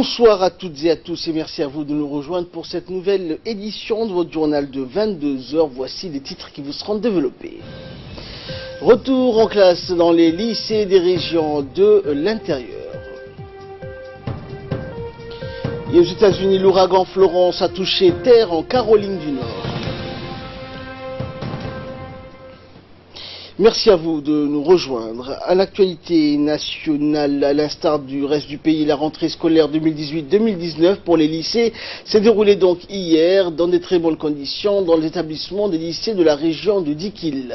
Bonsoir à toutes et à tous et merci à vous de nous rejoindre pour cette nouvelle édition de votre journal de 22h. Voici les titres qui vous seront développés. Retour en classe dans les lycées des régions de l'intérieur. Et aux États-Unis, l'ouragan Florence a touché terre en Caroline du Nord. Merci à vous de nous rejoindre. À l'actualité nationale, à l'instar du reste du pays, la rentrée scolaire 2018-2019 pour les lycées s'est déroulée donc hier dans de très bonnes conditions dans les établissements des lycées de la région de Dikil.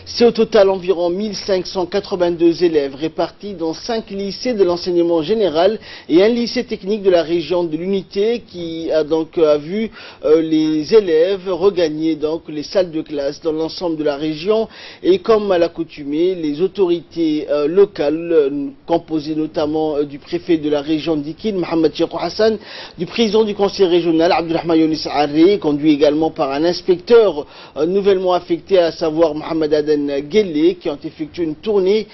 C'est au total environ 1582 élèves répartis dans 5 lycées de l'enseignement général et un lycée technique de la région de l'Unité qui a vu les élèves regagner donc les salles de classe dans l'ensemble de la région et comme à l'accoutumée, les autorités locales composées notamment du préfet de la région d'Ikil, Mohamed Cheikh Hassan, du président du conseil régional, Abdulrahman Younis Arri, conduit également par un inspecteur nouvellement affecté, à savoir Mohamed Aden Guelleh, qui ont effectué une tournée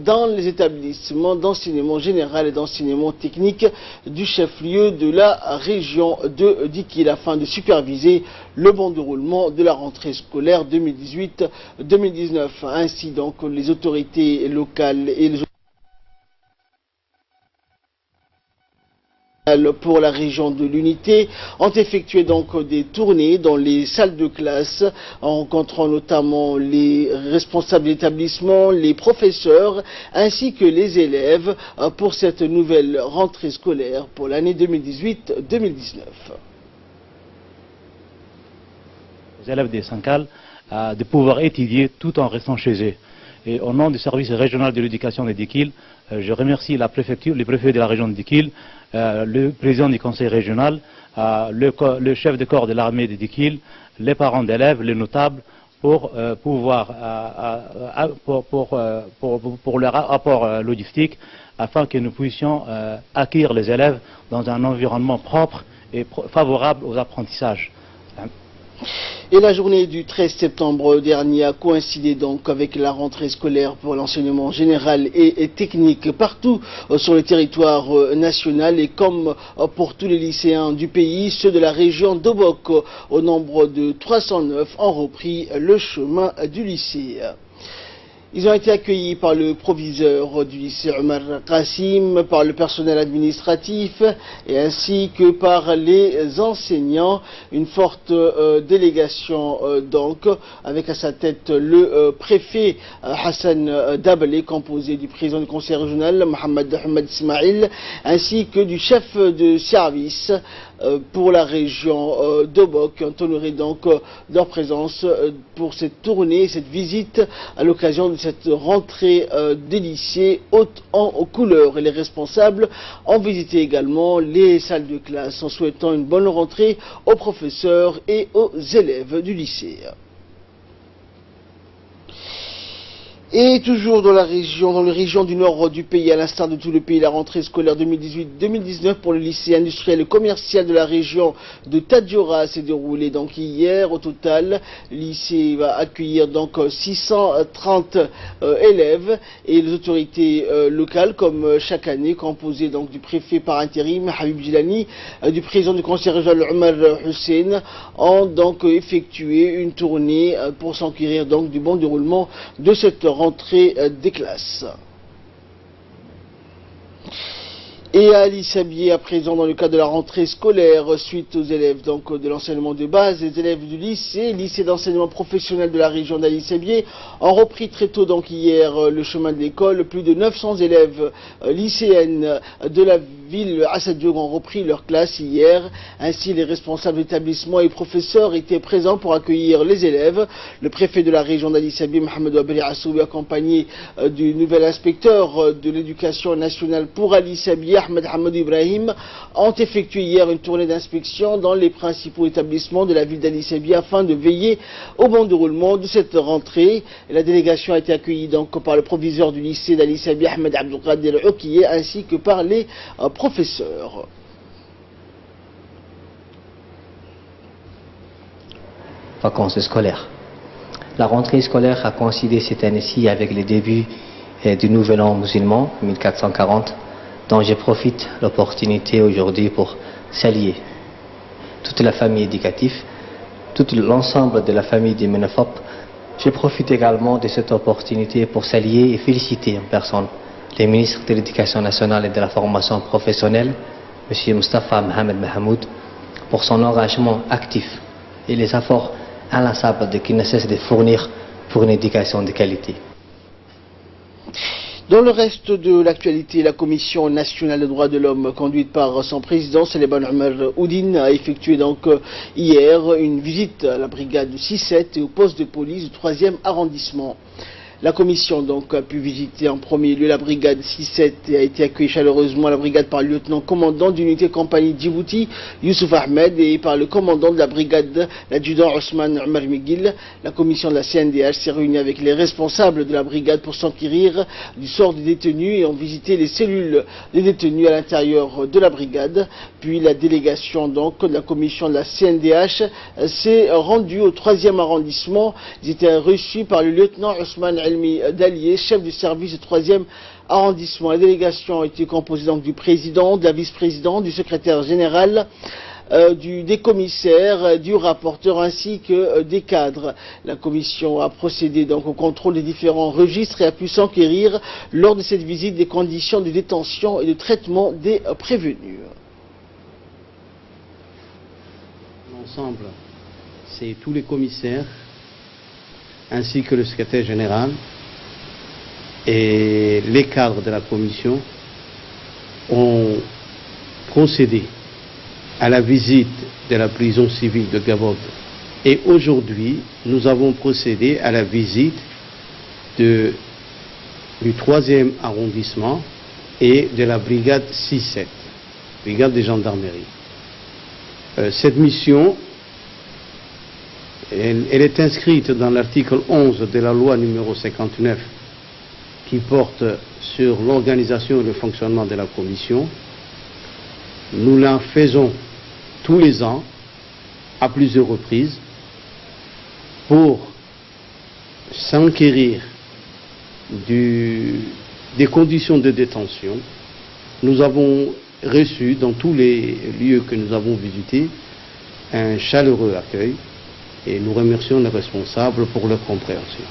dans les établissements d'enseignement général et d'enseignement technique du chef-lieu de la région de Dikil afin de superviser le bon déroulement de la rentrée scolaire 2018-2019. Ainsi donc les autorités locales et les pour la région de l'Unité ont effectué donc des tournées dans les salles de classe en rencontrant notamment les responsables d'établissement, les professeurs ainsi que les élèves pour cette nouvelle rentrée scolaire pour l'année 2018-2019. Les élèves des Sankal de pouvoir étudier tout en restant chez eux. Et au nom du service régional de l'éducation de Dikil, je remercie la préfecture, le préfet de la région de Dikil, le président du conseil régional, le chef de corps de l'armée de Dikil, les parents d'élèves, les notables, pour leur apport logistique, afin que nous puissions accueillir les élèves dans un environnement propre et favorable aux apprentissages. Et la journée du 13 septembre dernier a coïncidé donc avec la rentrée scolaire pour l'enseignement général et technique partout sur le territoire national et comme pour tous les lycéens du pays, ceux de la région d'Obok au nombre de 309 ont repris le chemin du lycée. Ils ont été accueillis par le proviseur du lycée Omar Kassim, par le personnel administratif et ainsi que par les enseignants. Une forte délégation donc, avec à sa tête le préfet Hassan Dabalé, composé du président du conseil régional Mohamed Ahmed Ismail, ainsi que du chef de service pour la région d'Obok, qui ont honoré donc leur présence pour cette tournée, cette visite à l'occasion de cette rentrée des lycées haute en couleurs. Et les responsables ont visité également les salles de classe en souhaitant une bonne rentrée aux professeurs et aux élèves du lycée. Et toujours dans les régions du nord du pays, à l'instar de tout le pays, la rentrée scolaire 2018-2019 pour le lycée industriel et commercial de la région de Tadjoura s'est déroulée donc hier. Au total, le lycée va accueillir donc 630 élèves et les autorités locales, comme chaque année, composées donc du préfet par intérim Habib Jilani, du président du conseil régional Omar Hussein, ont donc effectué une tournée pour s'enquérir donc du bon déroulement de cette rentrée des classes. Et à Ali Sabié, à présent, dans le cadre de la rentrée scolaire, suite aux élèves donc, de l'enseignement de base, les élèves du lycée d'enseignement professionnel de la région d'Ali Sabié, ont repris très tôt donc hier le chemin de l'école. Plus de 900 élèves lycéennes de la ville Assad Diogo ont repris leur classe hier. Ainsi, les responsables d'établissement et professeurs étaient présents pour accueillir les élèves. Le préfet de la région d'Ali Sabié, Mohamed Wabri Assoubi, accompagné du nouvel inspecteur de l'éducation nationale pour Ali Sabié, Ahmed Hamadou Ibrahim, ont effectué hier une tournée d'inspection dans les principaux établissements de la ville d'Ali Sabié afin de veiller au bon déroulement de cette rentrée. Et la délégation a été accueillie donc par le proviseur du lycée d'Ali Sabié, Ahmed Abdelkader Oukiye, ainsi que par les professeurs. Vacances scolaires. La rentrée scolaire a coïncidé cette année-ci avec le début du nouvel an musulman, 1440. dont je profite de l'opportunité aujourd'hui pour saluer toute la famille éducative, tout l'ensemble de la famille des MENAFOP. Je profite également de cette opportunité pour saluer et féliciter en personne les ministres de l'Éducation nationale et de la formation professionnelle, M. Moustapha Mohamed Mahamoud, pour son engagement actif et les efforts inlassables qu'il ne cesse de fournir pour une éducation de qualité. Dans le reste de l'actualité, la Commission nationale des droits de l'homme, conduite par son président, Seleban Omar Oudine, a effectué donc hier une visite à la brigade 6-7 et au poste de police du 3e arrondissement. La commission donc a pu visiter en premier lieu la brigade 6-7 et a été accueillie chaleureusement à la brigade par le lieutenant-commandant d'unité compagnie Djibouti, Youssouf Ahmed, et par le commandant de la brigade, l'adjudant Ousmane Omar Miguel. La commission de la CNDH s'est réunie avec les responsables de la brigade pour s'enquérir du sort des détenus et ont visité les cellules des détenus à l'intérieur de la brigade. Puis la délégation donc de la commission de la CNDH s'est rendue au 3e arrondissement. Ils étaient reçus par le lieutenant Ousmane Elmi Dalier, chef du service du 3e arrondissement. La délégation a été composée donc du président, de la vice-présidente, du secrétaire général, des commissaires, du rapporteur ainsi que des cadres. La commission a procédé donc au contrôle des différents registres et a pu s'enquérir lors de cette visite des conditions de détention et de traitement des prévenus. L'ensemble, c'est tous les commissaires ainsi que le secrétaire général et les cadres de la commission ont procédé à la visite de la prison civile de Gabob. Et aujourd'hui, nous avons procédé à la visite du 3e arrondissement et de la brigade 6-7, brigade de gendarmerie. Cette mission, elle est inscrite dans l'article 11 de la loi numéro 59 qui porte sur l'organisation et le fonctionnement de la commission. Nous la faisons tous les ans à plusieurs reprises pour s'enquérir des conditions de détention. Nous avons reçu dans tous les lieux que nous avons visités un chaleureux accueil. Et nous remercions les responsables pour leur compréhension.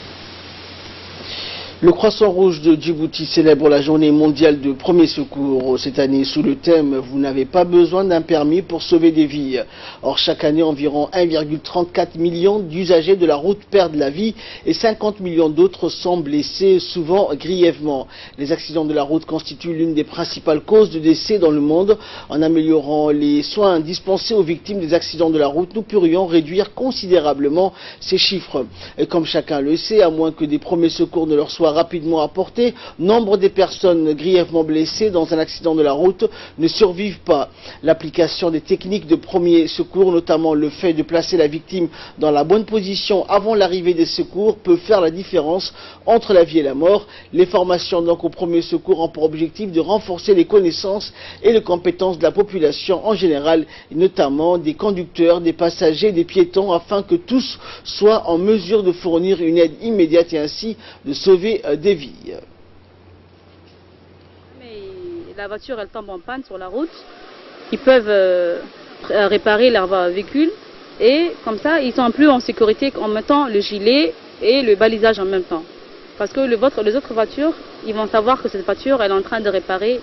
Le Croissant Rouge de Djibouti célèbre la journée mondiale de premier secours cette année sous le thème « Vous n'avez pas besoin d'un permis pour sauver des vies ». Or, chaque année, environ 1,34 million d'usagers de la route perdent la vie et 50 millions d'autres sont blessés, souvent grièvement. Les accidents de la route constituent l'une des principales causes de décès dans le monde. En améliorant les soins dispensés aux victimes des accidents de la route, nous pourrions réduire considérablement ces chiffres. Et comme chacun le sait, à moins que des premiers secours ne leur soient rapidement apportés, nombre des personnes grièvement blessées dans un accident de la route ne survivent pas. L'application des techniques de premier secours, notamment le fait de placer la victime dans la bonne position avant l'arrivée des secours, peut faire la différence entre la vie et la mort. Les formations donc au premier secours ont pour objectif de renforcer les connaissances et les compétences de la population en général, et notamment des conducteurs, des passagers, des piétons, afin que tous soient en mesure de fournir une aide immédiate et ainsi de sauver des vies. Mais la voiture elle tombe en panne sur la route, ils peuvent réparer leur véhicule et comme ça ils sont plus en sécurité en mettant le gilet et le balisage en même temps. Parce que les autres voitures, ils vont savoir que cette voiture elle est en train de réparer,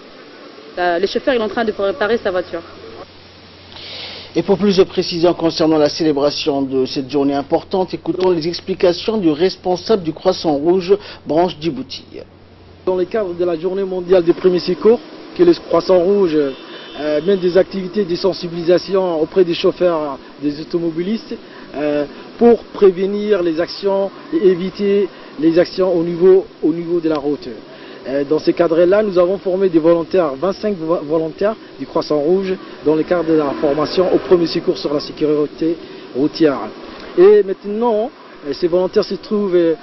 le chauffeur il est en train de réparer sa voiture. Et pour plus de précisions concernant la célébration de cette journée importante, écoutons les explications du responsable du Croissant Rouge, branche Djibouti. Dans le cadre de la journée mondiale des premiers secours, que le Croissant Rouge mène des activités de sensibilisation auprès des chauffeurs, des automobilistes, pour prévenir les actions et éviter les actions au niveau de la route. Dans ce cadre-là, nous avons formé des volontaires, 25 volontaires du Croissant Rouge, dans le cadre de la formation au premier secours sur la sécurité routière. Et maintenant, ces volontaires se trouvent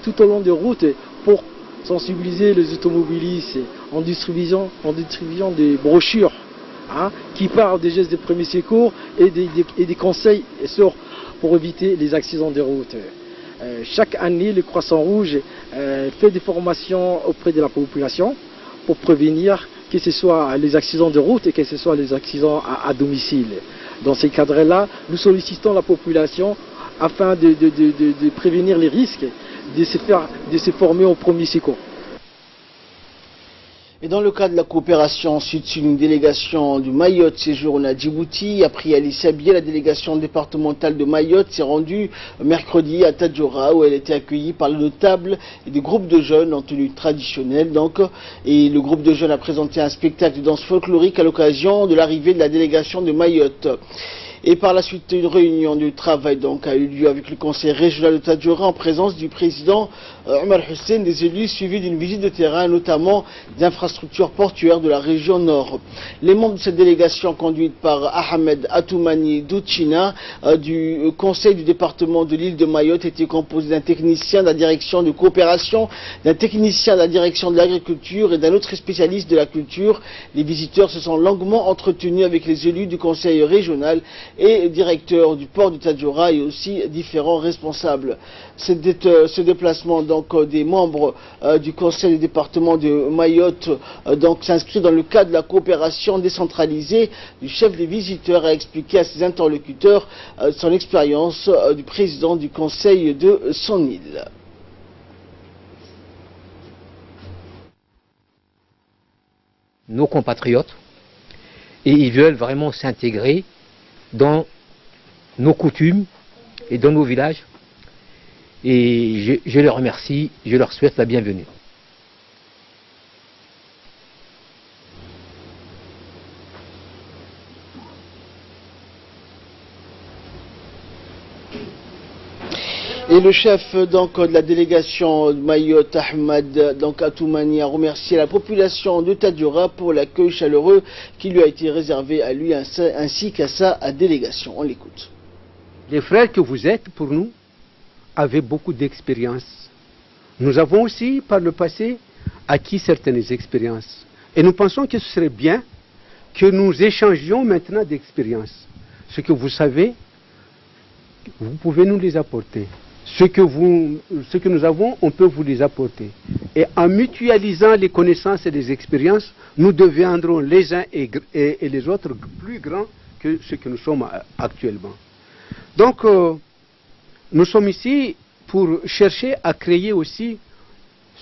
tout au long des routes pour sensibiliser les automobilistes en distribuant des brochures qui parlent des gestes de premier secours et des conseils pour éviter les accidents de route. Chaque année, le Croissant Rouge fait des formations auprès de la population pour prévenir que ce soit les accidents de route et que ce soit les accidents à domicile. Dans ces cadres-là, nous sollicitons la population afin de prévenir les risques, de se former au premier secours. Et dans le cadre de la coopération sud-sud, une délégation du Mayotte séjourne à Djibouti. Après Ali Sabier, la délégation départementale de Mayotte s'est rendue mercredi à Tadjoura, où elle a été accueillie par les notables et des groupes de jeunes en tenue traditionnelle. Et le groupe de jeunes a présenté un spectacle de danse folklorique à l'occasion de l'arrivée de la délégation de Mayotte. Et par la suite, une réunion de travail a eu lieu avec le conseil régional de Tadjoura en présence du président Omar Hussein, des élus suivis d'une visite de terrain, notamment d'infrastructures portuaires de la région nord. Les membres de cette délégation, conduite par Ahmed Atoumani Douchina du conseil du département de l'île de Mayotte, étaient composés d'un technicien de la direction de coopération, d'un technicien de la direction de l'agriculture et d'un autre spécialiste de la culture. Les visiteurs se sont longuement entretenus avec les élus du conseil régional et directeur du port de Tadjoura et aussi différents responsables. Ce déplacement des membres du conseil du département de Mayotte s'inscrit dans le cadre de la coopération décentralisée. Du chef des visiteurs a expliqué à ses interlocuteurs son expérience du président du conseil de son île. Nos compatriotes, et ils veulent vraiment s'intégrer dans nos coutumes et dans nos villages. Et je les remercie, je leur souhaite la bienvenue. Et le chef de la délégation de Mayotte, Ahmed Atoumani, a remercié la population de Tadjoura pour l'accueil chaleureux qui lui a été réservé à lui ainsi qu'à sa délégation. On l'écoute. Les frères que vous êtes pour nous avaient beaucoup d'expérience. Nous avons aussi par le passé acquis certaines expériences. Et nous pensons que ce serait bien que nous échangions maintenant d'expériences. Ce que vous savez, vous pouvez nous les apporter. Ce que nous avons, on peut vous les apporter. Et en mutualisant les connaissances et les expériences, nous deviendrons les uns et les autres plus grands que ce que nous sommes actuellement. Donc, nous sommes ici pour chercher à créer aussi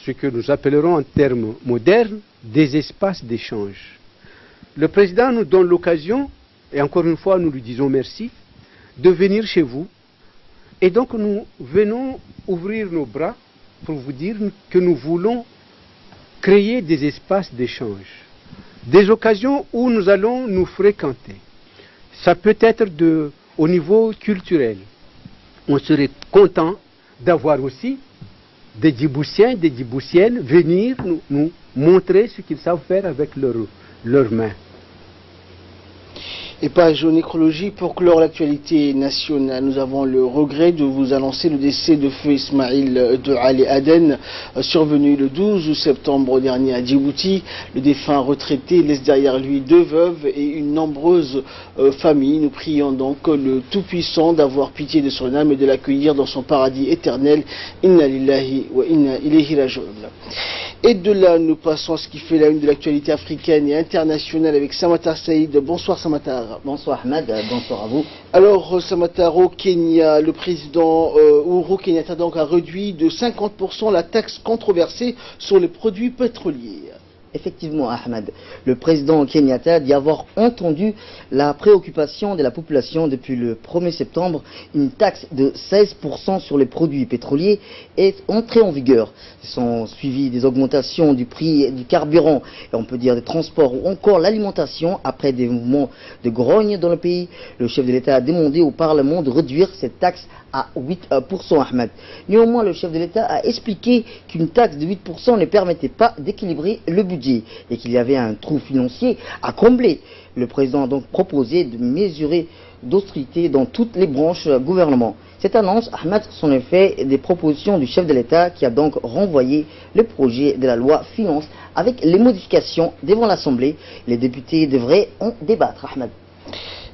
ce que nous appellerons en termes modernes des espaces d'échange. Le président nous donne l'occasion, et encore une fois nous lui disons merci, de venir chez vous. Et donc nous venons ouvrir nos bras pour vous dire que nous voulons créer des espaces d'échange, des occasions où nous allons nous fréquenter. Ça peut être au niveau culturel. On serait content d'avoir aussi des Djiboutiens, des Djiboutiennes venir nous montrer ce qu'ils savent faire avec leurs mains. Et page nécrologie pour clore l'actualité nationale. Nous avons le regret de vous annoncer le décès de feu Ismail de Ali Aden, survenu le 12 septembre dernier à Djibouti. Le défunt retraité laisse derrière lui 2 veuves et une nombreuse famille. Nous prions donc le Tout-Puissant d'avoir pitié de son âme et de l'accueillir dans son paradis éternel. Inna lillahi wa inna ilayhi raji'un. Et de là, nous passons à ce qui fait la une de l'actualité africaine et internationale avec Samatar Saïd. Bonsoir Samatar. Bonsoir Ahmed, bonsoir à vous. Alors Samatar, au Kenya, le président Uhuru Kenyatta a réduit de 50% la taxe controversée sur les produits pétroliers. Effectivement, Ahmed, le président Kenyatta dit avoir entendu la préoccupation de la population depuis le 1er septembre. Une taxe de 16% sur les produits pétroliers est entrée en vigueur. Sont suivies des augmentations du prix du carburant, et on peut dire des transports ou encore l'alimentation. Après des mouvements de grogne dans le pays, le chef de l'État a demandé au Parlement de réduire cette taxe à 8%, Ahmed. Néanmoins, le chef de l'État a expliqué qu'une taxe de 8% ne permettait pas d'équilibrer le budget et qu'il y avait un trou financier à combler. Le président a donc proposé de mesurer d'austérité dans toutes les branches gouvernement. Cette annonce, Ahmed, sont en effet des propositions du chef de l'État qui a donc renvoyé le projet de la loi finance avec les modifications devant l'Assemblée. Les députés devraient en débattre, Ahmed.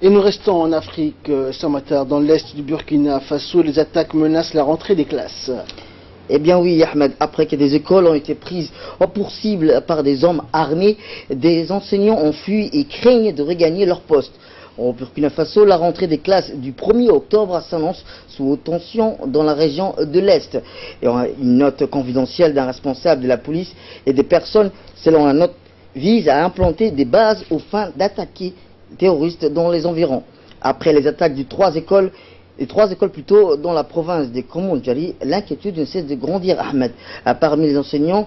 Et nous restons en Afrique, Samatar, dans l'est du Burkina Faso. Les attaques menacent la rentrée des classes. Eh bien oui, Ahmed, après que des écoles ont été prises pour cible par des hommes armés, des enseignants ont fui et craignent de regagner leur poste. Au Burkina Faso, la rentrée des classes du 1er octobre s'annonce sous haute tension dans la région de l'Est. Et une note confidentielle d'un responsable de la police et des personnes, selon la note, vise à implanter des bases aux fins d'attaquer les terroristes dans les environs. Après les attaques de trois écoles plutôt dans la province des Komondjari, l'inquiétude ne cesse de grandir, Ahmed. Parmi les enseignants,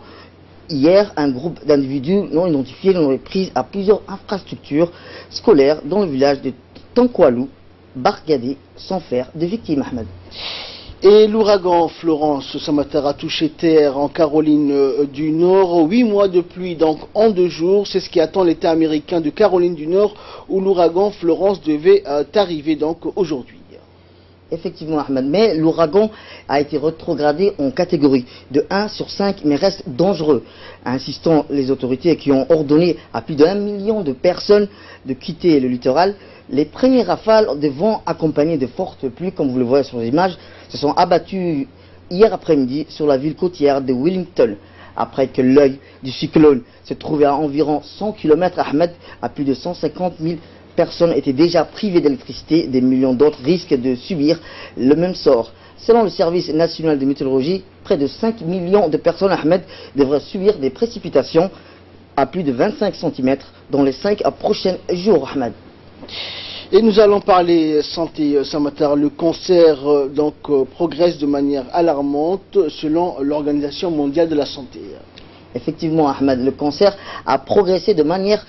hier, un groupe d'individus non identifiés l'ont prise à plusieurs infrastructures scolaires dans le village de Tankwalou, barricadés sans faire de victimes, Ahmed. Et l'ouragan Florence ce matin a touché terre en Caroline du Nord. 8 mois de pluie donc en 2 jours. C'est ce qui attend l'État américain de Caroline du Nord où l'ouragan Florence devait arriver donc aujourd'hui. Effectivement, Ahmed, mais l'ouragan a été rétrogradé en catégorie de 1 sur 5, mais reste dangereux, insistant les autorités qui ont ordonné à plus d'1 million de personnes de quitter le littoral. Les premières rafales de vent accompagnées de fortes pluies, comme vous le voyez sur les images, se sont abattues hier après-midi sur la ville côtière de Wellington. Après que l'œil du cyclone se trouvait à environ 100 km, Ahmed, à plus de 150 000 personnes étaient déjà privées d'électricité, des millions d'autres risquent de subir le même sort. Selon le service national de météorologie, près de 5 millions de personnes, Ahmed, devraient subir des précipitations à plus de 25 cm dans les 5 prochains jours, Ahmed. Et nous allons parler santé ce matin. Le cancer progresse de manière alarmante selon l'Organisation mondiale de la santé. Effectivement, Ahmed, le cancer a progressé de manière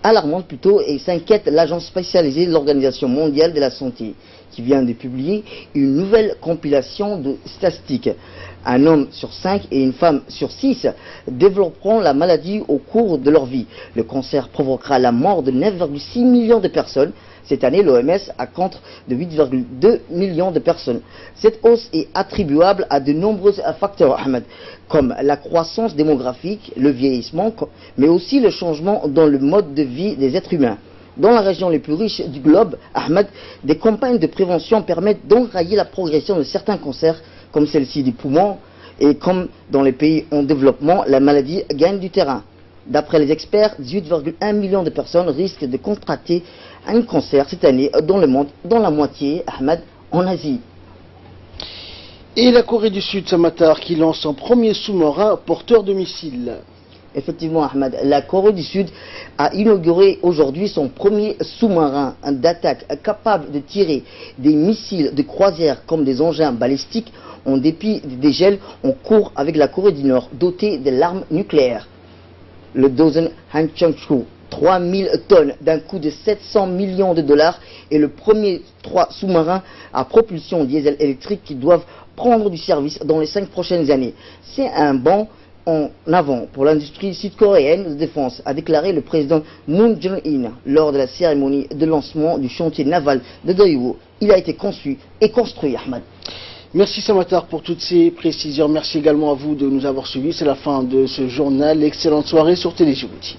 alarmante plutôt et s'inquiète l'agence spécialisée de l'Organisation mondiale de la santé qui vient de publier une nouvelle compilation de statistiques. Un homme sur 5 et une femme sur 6 développeront la maladie au cours de leur vie. Le cancer provoquera la mort de 9,6 millions de personnes. Cette année, l'OMS a compte de 8,2 millions de personnes. Cette hausse est attribuable à de nombreux facteurs, Ahmed, comme la croissance démographique, le vieillissement, mais aussi le changement dans le mode de vie des êtres humains. Dans la région les plus riches du globe, Ahmed, des campagnes de prévention permettent d'enrayer la progression de certains cancers, comme celle-ci du poumon, et comme dans les pays en développement, la maladie gagne du terrain. D'après les experts, 18,1 millions de personnes risquent de contracter un cancer cette année dans le monde, dont la moitié, Ahmed, en Asie. Et la Corée du Sud, Samatar, qui lance son premier sous-marin porteur de missiles. Effectivement, Ahmed, la Corée du Sud a inauguré aujourd'hui son premier sous-marin d'attaque capable de tirer des missiles de croisière comme des engins balistiques en dépit des dégels en cours avec la Corée du Nord, doté de l'arme nucléaire. Le Dozen Hancheonchu, 3000 tonnes d'un coût de 700 millions de dollars, est le premier 3 sous-marins à propulsion diesel électrique qui doivent prendre du service dans les 5 prochaines années. C'est un bond en avant pour l'industrie sud-coréenne de défense, a déclaré le président Moon Jae-in lors de la cérémonie de lancement du chantier naval de Daewoo. Il a été conçu et construit, Ahmed. Merci Samatar pour toutes ces précisions. Merci également à vous de nous avoir suivis. C'est la fin de ce journal. Excellente soirée sur Télé Djibouti.